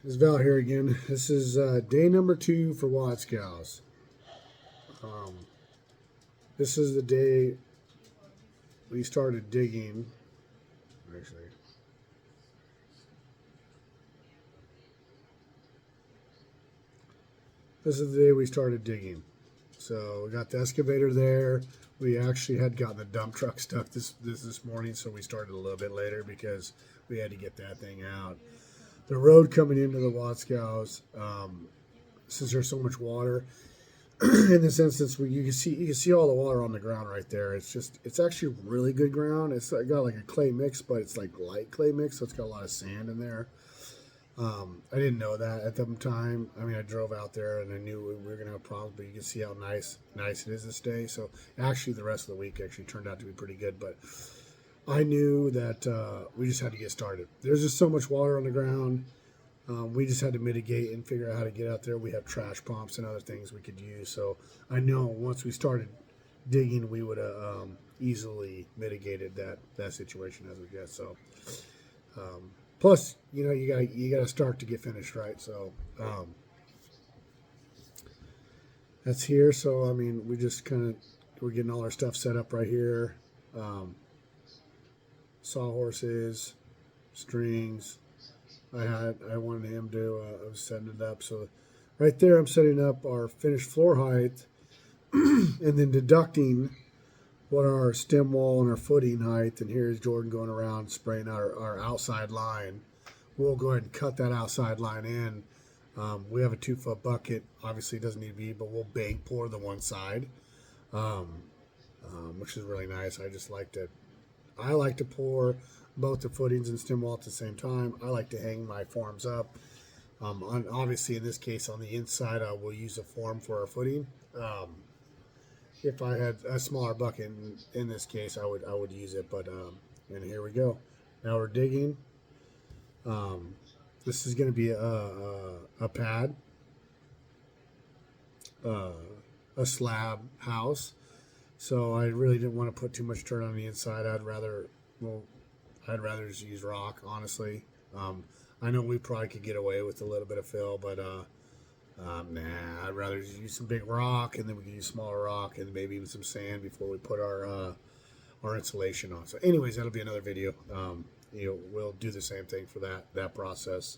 It's Val here again. This is day number 2 for Wodskows. Um, this is the day we started digging. Actually, this is the day we started digging. So we got the excavator there. We actually had gotten the dump truck stuck this morning, so we started a little bit later because we had to get that thing out. The road coming into the Wodskows, since there's so much water, in this instance, you can see all the water on the ground right there. It's actually really good ground. It's got like a clay mix, but it's like light clay mix, so it's got a lot of sand in there. I didn't know that at the time. I mean, I drove out there and I knew we were gonna have problems, but you can see how nice it is this day. So actually, the rest of the week actually turned out to be pretty good. But I knew that we just had to get started. There's just so much water on the ground. We just had to mitigate and figure out how to get out there. We have trash pumps and other things we could use. So I know once we started digging, we would have easily mitigated that situation as we get. So plus, you got to start to get finished, right? So that's here. So I mean, we're getting all our stuff set up right here. Sawhorses, strings. I wanted him to. I was setting it up. So right there, I'm setting up our finished floor height, and then deducting what our stem wall and our footing height. And here's Jordan going around spraying our outside line. We'll go ahead and cut that outside line in. We have a 2-foot bucket. Obviously, it doesn't need to be, but we'll bank pour the one side, which is really nice. I like to pour both the footings and stem wall at the same time. I like to hang my forms up. Obviously, in this case, on the inside, I will use a form for our footing. If I had a smaller bucket, in this case, I would use it. But and here we go. Now we're digging. This is going to be a pad, a slab house. So I really didn't want to put too much dirt on the inside. I'd rather just use rock, honestly. I know we probably could get away with a little bit of fill, but nah, I'd rather just use some big rock, and then we can use smaller rock, and maybe even some sand before we put our insulation on. So, anyways, that'll be another video. We'll do the same thing for that process.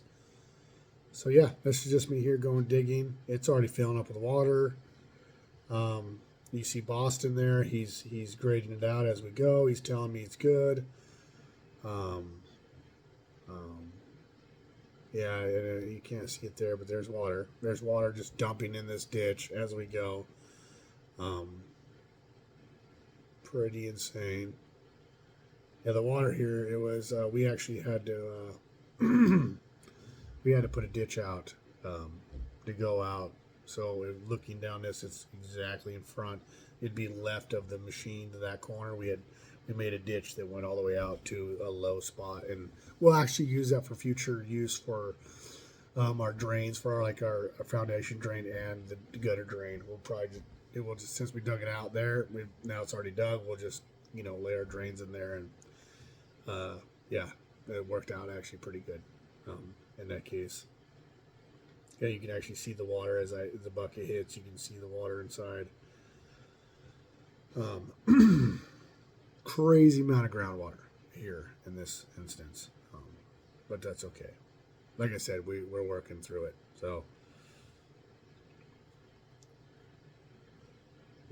So yeah, this is just me here going digging. It's already filling up with water. You see Boston there. He's grading it out as we go. He's telling me it's good. Yeah, you can't see it there, but there's water. There's water just dumping in this ditch as we go. Pretty insane. Yeah, the water here. It was. We actually had to. We had to put a ditch out to go out. So looking down this, it's exactly in front. It'd be left of the machine to that corner. We made a ditch that went all the way out to a low spot, and we'll actually use that for future use for our drains, for our foundation drain and the gutter drain. We'll just since we dug it out there, now it's already dug. We'll just lay our drains in there, and yeah, it worked out actually pretty good in that case. Yeah, you can actually see the water as the bucket hits. You can see the water inside. Crazy amount of groundwater here in this instance, but that's okay. Like I said, we're working through it. So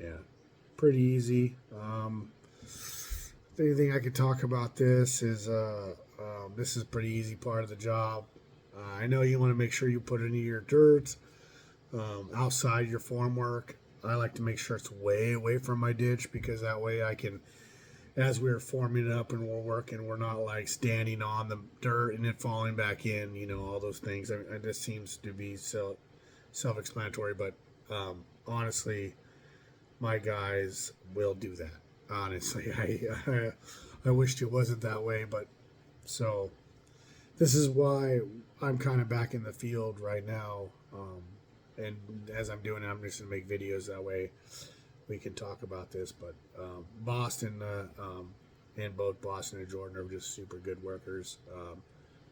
yeah, pretty easy. The only thing I could talk about this is a pretty easy part of the job. I know you want to make sure you put any of your dirt outside your formwork. I like to make sure it's way away from my ditch, because that way I can, as we're forming it up and we're working, we're not like standing on the dirt and it falling back in, all those things. It just seems to be so self-explanatory, but honestly, my guys will do that. Honestly, I wished it wasn't that way, but so this is why I'm kind of back in the field right now. And as I'm doing it, I'm just going to make videos. That way we can talk about this. But Boston and both Boston and Jordan are just super good workers.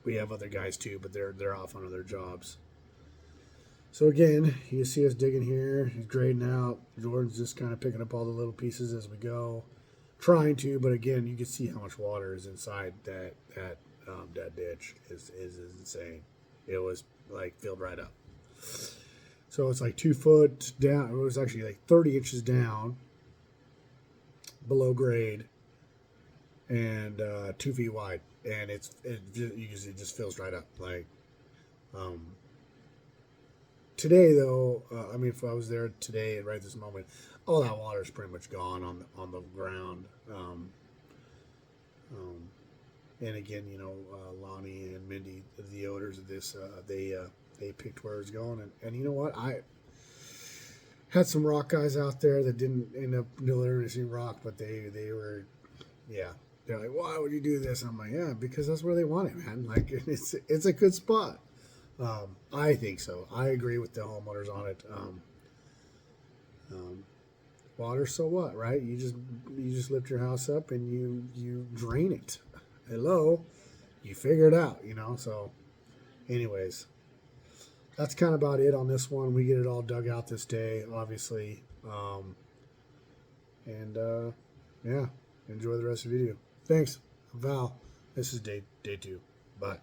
we have other guys too, but they're off on other jobs. So again, you see us digging here. He's grading out. Jordan's just kind of picking up all the little pieces as we go, trying to. But again, you can see how much water is inside that ditch is insane. It was like filled right up. So it's like 2 foot down. It was actually like 30 inches down, below grade, and 2 feet wide. And you can see it just fills right up. Like, today though, I mean, if I was there today right this moment, all that water is pretty much gone on the ground. And again, Lonnie and Mindy, the owners of this, they picked where it was going, and you know what, I had some rock guys out there that didn't end up delivering rock, but they were, yeah. They're like, why would you do this? And I'm like, yeah, because that's where they want it, man. Like, it's a good spot. I think so. I agree with the homeowners on it. Water, so what, right? You just lift your house up and you drain it. Hello, you figure it out, So, anyways, that's kind of about it on this one. We get it all dug out this day, obviously, yeah. Enjoy the rest of the video. Thanks, Val. This is day 2. Bye.